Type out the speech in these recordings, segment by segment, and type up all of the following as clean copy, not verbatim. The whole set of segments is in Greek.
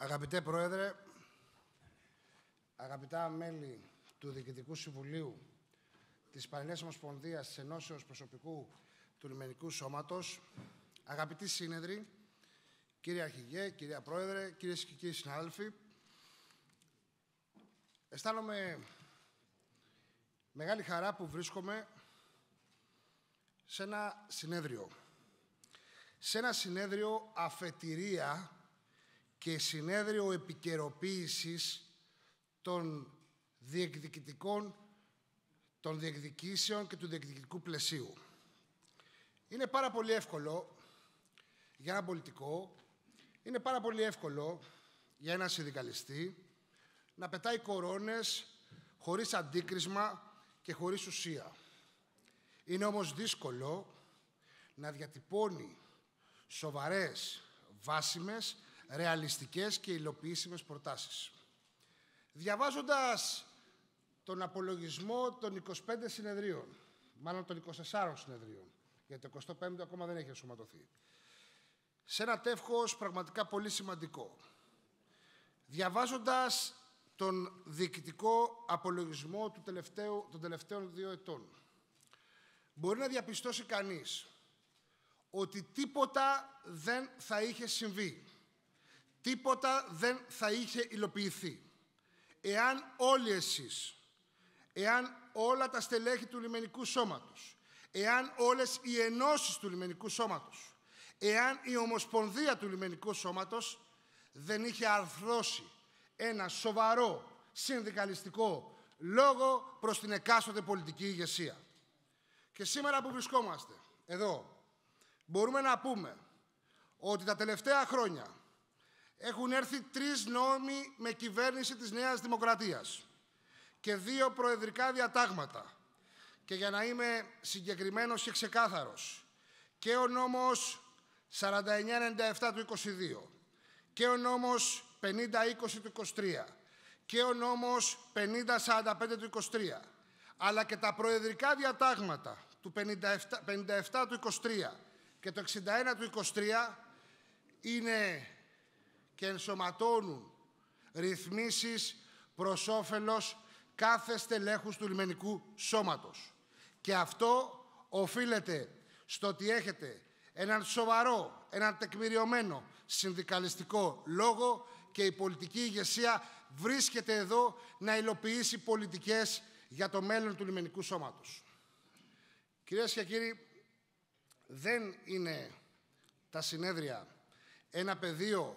Αγαπητέ Πρόεδρε, αγαπητά μέλη του Διοικητικού Συμβουλίου της Πανελλήνιας Ομοσπονδίας της Ενώσεως Προσωπικού του Λιμενικού Σώματος, αγαπητοί σύνεδροι, κύριε Αρχηγέ, κυρία Πρόεδρε, κυρίες και κύριοι συνάδελφοι, αισθάνομαι μεγάλη χαρά που βρίσκομαι σε ένα συνέδριο. Σε ένα συνέδριο αφετηρία και συνέδριο επικαιροποίησης των διεκδικήσεων και του διεκδικητικού πλαισίου. Είναι πάρα πολύ εύκολο για έναν πολιτικό, είναι πάρα πολύ εύκολο για έναν συνδικαλιστή να πετάει κορώνες χωρίς αντίκρισμα και χωρίς ουσία. Είναι όμως δύσκολο να διατυπώνει σοβαρές, βάσιμες, ρεαλιστικές και υλοποιήσιμες προτάσεις. Διαβάζοντας τον απολογισμό των 25 συνεδρίων, μάλλον των 24 συνεδρίων, γιατί το 25ο ακόμα δεν έχει ενσωματωθεί, σε ένα τεύχος πραγματικά πολύ σημαντικό, διαβάζοντας τον διοικητικό απολογισμό των τελευταίων 2 ετών, μπορεί να διαπιστώσει κανείς ότι τίποτα δεν θα είχε συμβεί, τίποτα δεν θα είχε υλοποιηθεί, εάν όλοι εσείς, εάν όλα τα στελέχη του Λιμενικού Σώματος, εάν όλες οι ενώσεις του Λιμενικού Σώματος, εάν η Ομοσπονδία του Λιμενικού Σώματος δεν είχε αρθρώσει ένα σοβαρό συνδικαλιστικό λόγο προς την εκάστοτε πολιτική ηγεσία. Και σήμερα που βρισκόμαστε εδώ, μπορούμε να πούμε ότι τα τελευταία χρόνια έχουν έρθει 3 νόμοι με κυβέρνηση της Νέας Δημοκρατίας και 2 προεδρικά διατάγματα. Και για να είμαι συγκεκριμένος και ξεκάθαρος, και ο νόμος 4997 του 22, και ο νόμος 5020 του 23, και ο νόμος 5045 του 23, αλλά και τα προεδρικά διατάγματα του 57 του 23 και το 61 του 23 είναι και ενσωματώνουν ρυθμίσεις προς όφελος κάθε στελέχους του Λιμενικού Σώματος. Και αυτό οφείλεται στο ότι έχετε έναν σοβαρό, έναν τεκμηριωμένο συνδικαλιστικό λόγο και η πολιτική ηγεσία βρίσκεται εδώ να υλοποιήσει πολιτικές για το μέλλον του Λιμενικού Σώματος. Κυρίες και κύριοι, δεν είναι τα συνέδρια ένα πεδίο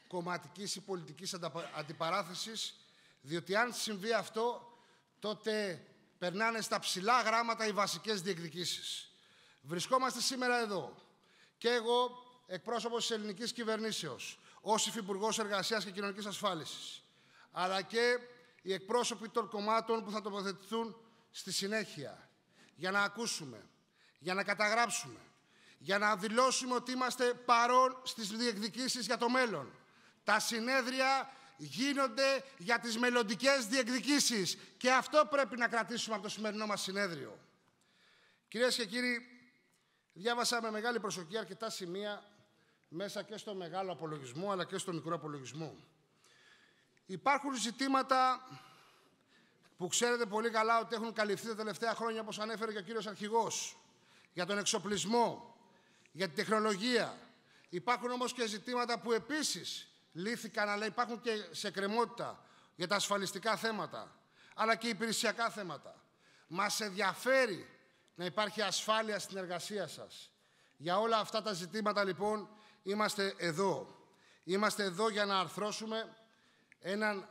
κομματικής ή πολιτικής αντιπαράθεσης, διότι αν συμβεί αυτό, τότε περνάνε στα ψηλά γράμματα οι βασικές διεκδικήσεις. Βρισκόμαστε σήμερα εδώ και εγώ, εκπρόσωπος της ελληνικής κυβερνήσεως, ως Υφυπουργός Εργασίας και Κοινωνικής Ασφάλισης, αλλά και οι εκπρόσωποι των κομμάτων που θα τοποθετηθούν στη συνέχεια, για να ακούσουμε, για να καταγράψουμε, για να δηλώσουμε ότι είμαστε παρόν στις διεκδικήσεις για το μέλλον. Τα συνέδρια γίνονται για τις μελλοντικές διεκδικήσεις και αυτό πρέπει να κρατήσουμε από το σημερινό μας συνέδριο. Κυρίες και κύριοι, διάβασα με μεγάλη προσοχή αρκετά σημεία μέσα και στο μεγάλο απολογισμό αλλά και στο μικρό απολογισμό. Υπάρχουν ζητήματα που ξέρετε πολύ καλά ότι έχουν καλυφθεί τα τελευταία χρόνια, όπως ανέφερε και ο κύριος Αρχηγός, για τον εξοπλισμό, για την τεχνολογία. Υπάρχουν όμως και ζητήματα που επίσης λύθηκαν, αλλά υπάρχουν και σε εκκρεμότητα για τα ασφαλιστικά θέματα, αλλά και υπηρεσιακά θέματα. Μας ενδιαφέρει να υπάρχει ασφάλεια στην εργασία σας. Για όλα αυτά τα ζητήματα, λοιπόν, είμαστε εδώ. Είμαστε εδώ για να αρθρώσουμε έναν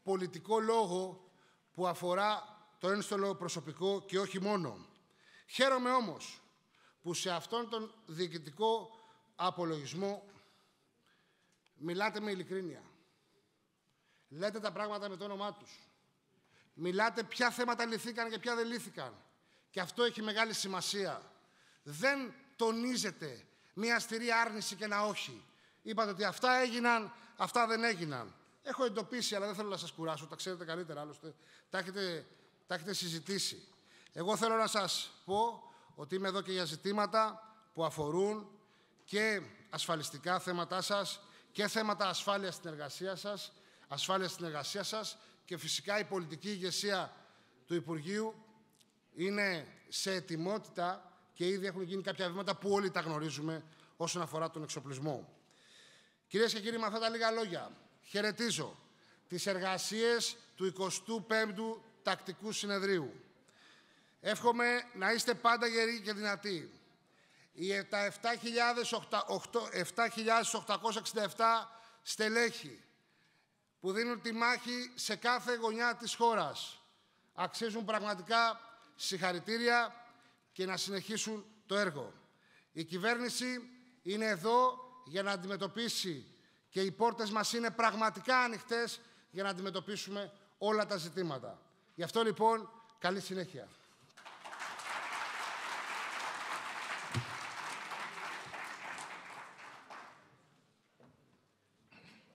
πολιτικό λόγο που αφορά το ένστολο προσωπικό και όχι μόνο. Χαίρομαι όμως που σε αυτόν τον διοικητικό απολογισμό μιλάτε με ειλικρίνεια. Λέτε τα πράγματα με το όνομά τους. Μιλάτε ποια θέματα λυθήκαν και ποια δεν λύθηκαν. Και αυτό έχει μεγάλη σημασία. Δεν τονίζετε μία αυστηρή άρνηση και ένα όχι. Είπατε ότι αυτά έγιναν, αυτά δεν έγιναν. Έχω εντοπίσει, αλλά δεν θέλω να σας κουράσω. Τα ξέρετε καλύτερα, άλλωστε. Τα έχετε συζητήσει. Εγώ θέλω να σας πω ότι είμαι εδώ και για ζητήματα που αφορούν και ασφαλιστικά θέματά σας και θέματα ασφάλειας στην εργασία σας και φυσικά η πολιτική ηγεσία του Υπουργείου είναι σε ετοιμότητα και ήδη έχουν γίνει κάποια βήματα που όλοι τα γνωρίζουμε όσον αφορά τον εξοπλισμό. Κυρίες και κύριοι, με αυτά τα λίγα λόγια, χαιρετίζω τις εργασίες του 25ου Τακτικού Συνεδρίου. Εύχομαι να είστε πάντα γεροί και δυνατοί. Τα 7.867 στελέχη που δίνουν τη μάχη σε κάθε γωνιά της χώρας αξίζουν πραγματικά συγχαρητήρια και να συνεχίσουν το έργο. Η κυβέρνηση είναι εδώ για να αντιμετωπίσει και οι πόρτες μας είναι πραγματικά ανοιχτές για να αντιμετωπίσουμε όλα τα ζητήματα. Γι' αυτό λοιπόν, καλή συνέχεια.